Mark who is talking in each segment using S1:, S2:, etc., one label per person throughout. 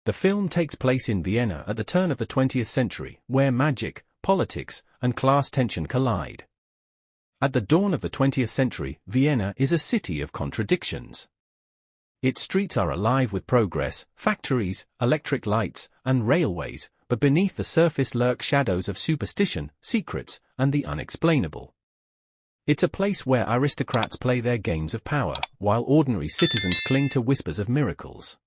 S1: The film takes place in Vienna at the turn of the 20th century, where magic, politics, and class tension collide. At the dawn of the 20th century, Vienna is a city of contradictions. Its streets are alive with progress, factories, electric lights, and railways, but beneath the surface lurk shadows of superstition, secrets, and the unexplainable. It's a place where aristocrats play their games of power, while ordinary citizens cling to whispers of miracles.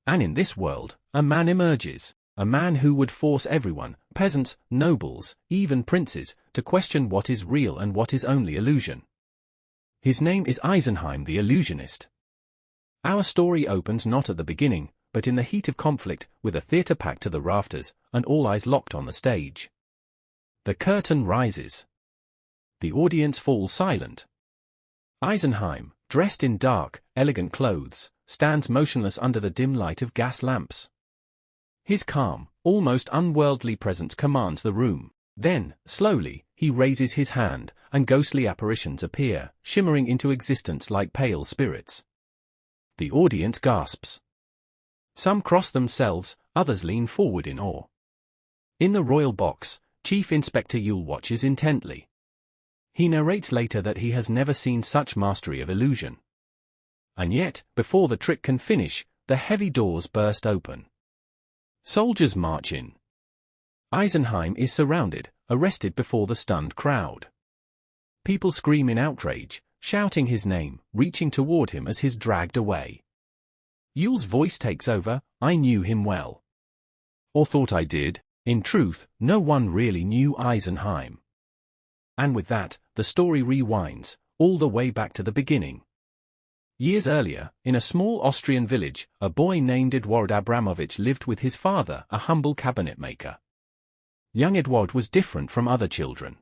S1: And in this world, a man emerges, a man who would force everyone, peasants, nobles, even princes, to question what is real and what is only illusion. His name is Eisenheim the Illusionist. Our story opens not at the beginning, but in the heat of conflict, with a theatre packed to the rafters, and all eyes locked on the stage. The curtain rises. The audience falls silent. Eisenheim, dressed in dark, elegant clothes, stands motionless under the dim light of gas lamps. His calm, almost unworldly presence commands the room. Then, slowly, he raises his hand, and ghostly apparitions appear, shimmering into existence like pale spirits. The audience gasps. Some cross themselves, others lean forward in awe. In the royal box, Chief Inspector Yule watches intently. He narrates later that he has never seen such mastery of illusion. And yet, before the trick can finish, the heavy doors burst open. Soldiers march in. Eisenheim is surrounded, arrested before the stunned crowd. People scream in outrage, shouting his name, reaching toward him as he's dragged away. Yule's voice takes over. "I knew him well. Or thought I did. In truth, no one really knew Eisenheim." And with that, the story rewinds, all the way back to the beginning. Years earlier, in a small Austrian village, a boy named Eduard Abramovich lived with his father, a humble cabinet maker. Young Eduard was different from other children.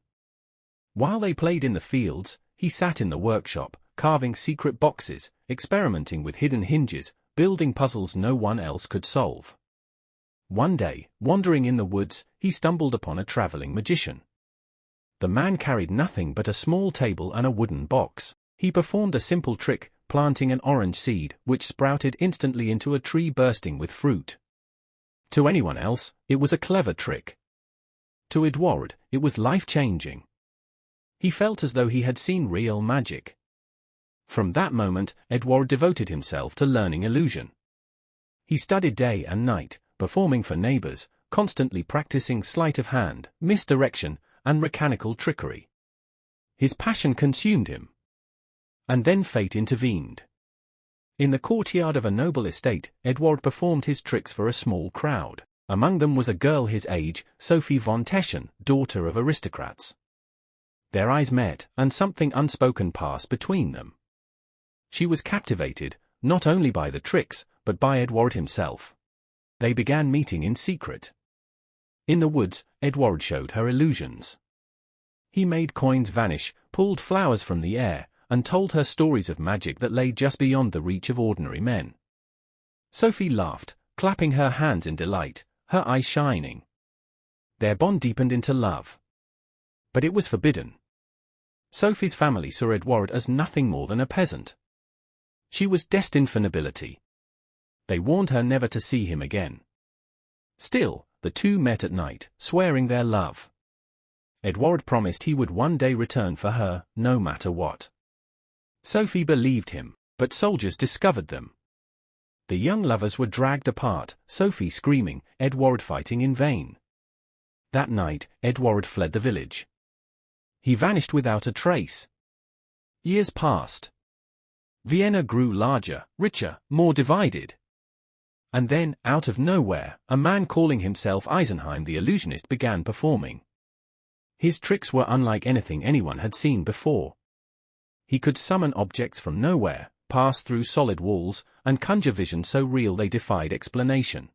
S1: While they played in the fields, he sat in the workshop, carving secret boxes, experimenting with hidden hinges, building puzzles no one else could solve. One day, wandering in the woods, he stumbled upon a traveling magician. The man carried nothing but a small table and a wooden box. He performed a simple trick, planting an orange seed, which sprouted instantly into a tree bursting with fruit. To anyone else, it was a clever trick. To Eduard, it was life-changing. He felt as though he had seen real magic. From that moment, Eduard devoted himself to learning illusion. He studied day and night, performing for neighbors, constantly practicing sleight of hand, misdirection, and mechanical trickery. His passion consumed him. And then fate intervened. In the courtyard of a noble estate, Eduard performed his tricks for a small crowd. Among them was a girl his age, Sophie von Teschen, daughter of aristocrats. Their eyes met, and something unspoken passed between them. She was captivated, not only by the tricks, but by Eduard himself. They began meeting in secret. In the woods, Eduard showed her illusions. He made coins vanish, pulled flowers from the air, and told her stories of magic that lay just beyond the reach of ordinary men. Sophie laughed, clapping her hands in delight, her eyes shining. Their bond deepened into love. But it was forbidden. Sophie's family saw Eduard as nothing more than a peasant. She was destined for nobility. They warned her never to see him again. Still, the two met at night, swearing their love. Eduard promised he would one day return for her, no matter what. Sophie believed him, but soldiers discovered them. The young lovers were dragged apart, Sophie screaming, Eduard fighting in vain. That night, Eduard fled the village. He vanished without a trace. Years passed. Vienna grew larger, richer, more divided. And then, out of nowhere, a man calling himself Eisenheim the Illusionist began performing. His tricks were unlike anything anyone had seen before. He could summon objects from nowhere, pass through solid walls, and conjure visions so real they defied explanation.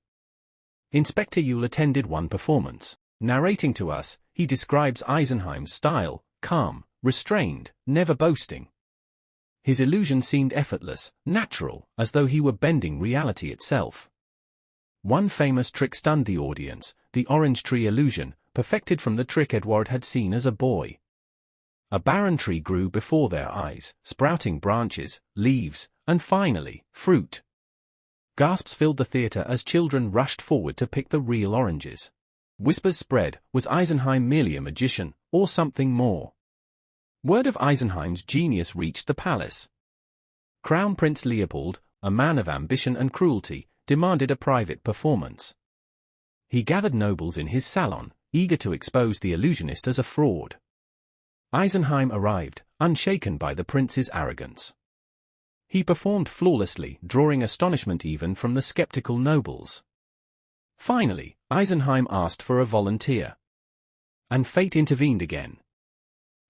S1: Inspector Yule attended one performance. Narrating to us, he describes Eisenheim's style: calm, restrained, never boasting. His illusion seemed effortless, natural, as though he were bending reality itself. One famous trick stunned the audience, the orange tree illusion, perfected from the trick Eduard had seen as a boy. A barren tree grew before their eyes, sprouting branches, leaves, and finally, fruit. Gasps filled the theater as children rushed forward to pick the real oranges. Whispers spread, was Eisenheim merely a magician, or something more? Word of Eisenheim's genius reached the palace. Crown Prince Leopold, a man of ambition and cruelty, demanded a private performance. He gathered nobles in his salon, eager to expose the illusionist as a fraud. Eisenheim arrived, unshaken by the prince's arrogance. He performed flawlessly, drawing astonishment even from the skeptical nobles. Finally, Eisenheim asked for a volunteer. And fate intervened again.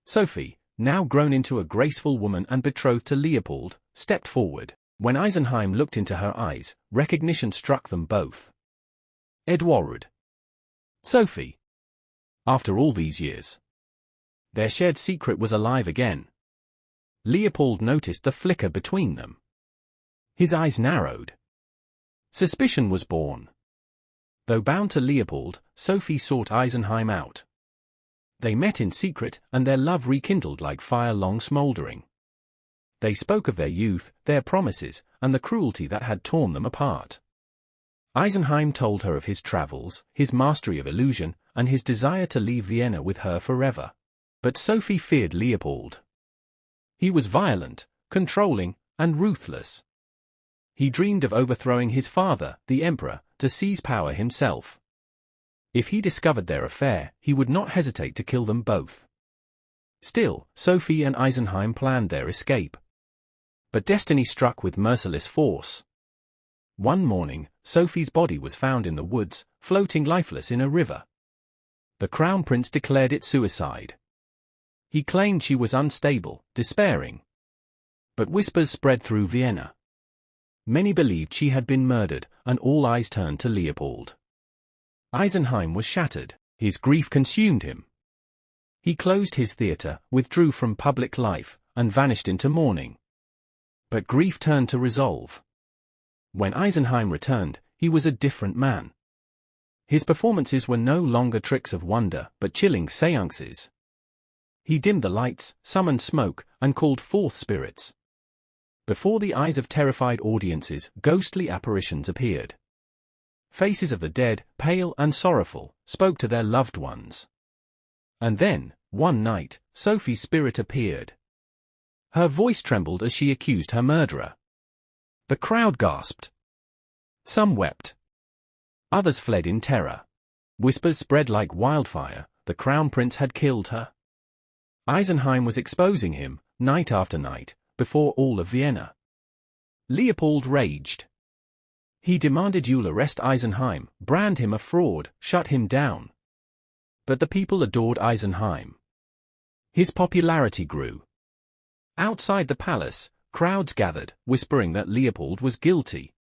S1: Sophie, now grown into a graceful woman and betrothed to Leopold, stepped forward. When Eisenheim looked into her eyes, recognition struck them both. Edouard. Sophie. After all these years. Their shared secret was alive again. Leopold noticed the flicker between them. His eyes narrowed. Suspicion was born. Though bound to Leopold, Sophie sought Eisenheim out. They met in secret, and their love rekindled like fire long smoldering. They spoke of their youth, their promises, and the cruelty that had torn them apart. Eisenheim told her of his travels, his mastery of illusion, and his desire to leave Vienna with her forever. But Sophie feared Leopold. He was violent, controlling, and ruthless. He dreamed of overthrowing his father, the emperor, to seize power himself. If he discovered their affair, he would not hesitate to kill them both. Still, Sophie and Eisenheim planned their escape. But destiny struck with merciless force. One morning, Sophie's body was found in the woods, floating lifeless in a river. The crown prince declared it suicide. He claimed she was unstable, despairing. But whispers spread through Vienna. Many believed she had been murdered, and all eyes turned to Leopold. Eisenheim was shattered. His grief consumed him. He closed his theater, withdrew from public life, and vanished into mourning. But grief turned to resolve. When Eisenheim returned, he was a different man. His performances were no longer tricks of wonder, but chilling seances. He dimmed the lights, summoned smoke, and called forth spirits. Before the eyes of terrified audiences, ghostly apparitions appeared. Faces of the dead, pale and sorrowful, spoke to their loved ones. And then, one night, Sophie's spirit appeared. Her voice trembled as she accused her murderer. The crowd gasped. Some wept. Others fled in terror. Whispers spread like wildfire, the crown prince had killed her. Eisenheim was exposing him, night after night, before all of Vienna. Leopold raged. He demanded you'll arrest Eisenheim, brand him a fraud, shut him down. But the people adored Eisenheim. His popularity grew. Outside the palace, crowds gathered, whispering that Leopold was guilty.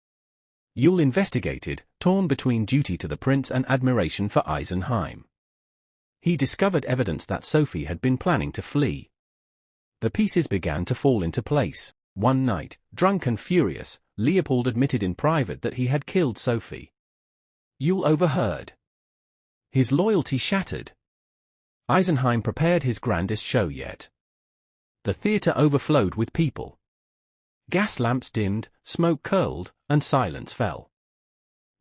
S1: Yule investigated, torn between duty to the prince and admiration for Eisenheim. He discovered evidence that Sophie had been planning to flee. The pieces began to fall into place. One night, drunk and furious, Leopold admitted in private that he had killed Sophie. Yule overheard. His loyalty shattered. Eisenheim prepared his grandest show yet. The theater overflowed with people. Gas lamps dimmed, smoke curled, and silence fell.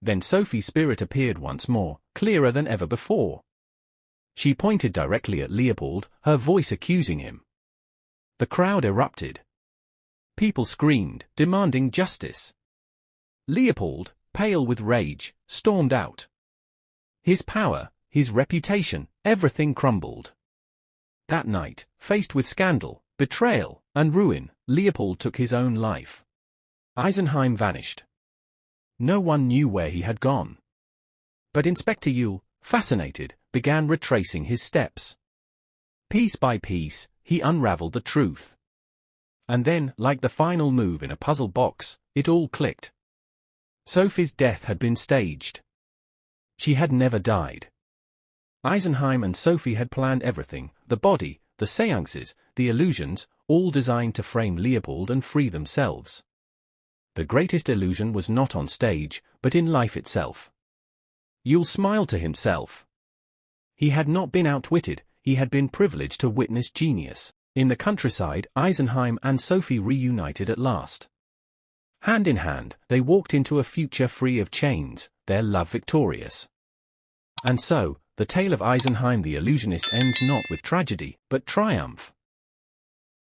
S1: Then Sophie's spirit appeared once more, clearer than ever before. She pointed directly at Leopold, her voice accusing him. The crowd erupted. People screamed, demanding justice. Leopold, pale with rage, stormed out. His power, his reputation, everything crumbled. That night, faced with scandal, betrayal, and ruin, Leopold took his own life. Eisenheim vanished. No one knew where he had gone. But Inspector Yule, fascinated, began retracing his steps. Piece by piece, he unraveled the truth. And then, like the final move in a puzzle box, it all clicked. Sophie's death had been staged. She had never died. Eisenheim and Sophie had planned everything, the body, the seances, the illusions, all designed to frame Leopold and free themselves. The greatest illusion was not on stage, but in life itself. Yule smiled to himself. He had not been outwitted, he had been privileged to witness genius. In the countryside, Eisenheim and Sophie reunited at last. Hand in hand, they walked into a future free of chains, their love victorious. And so, the tale of Eisenheim the illusionist ends not with tragedy, but triumph.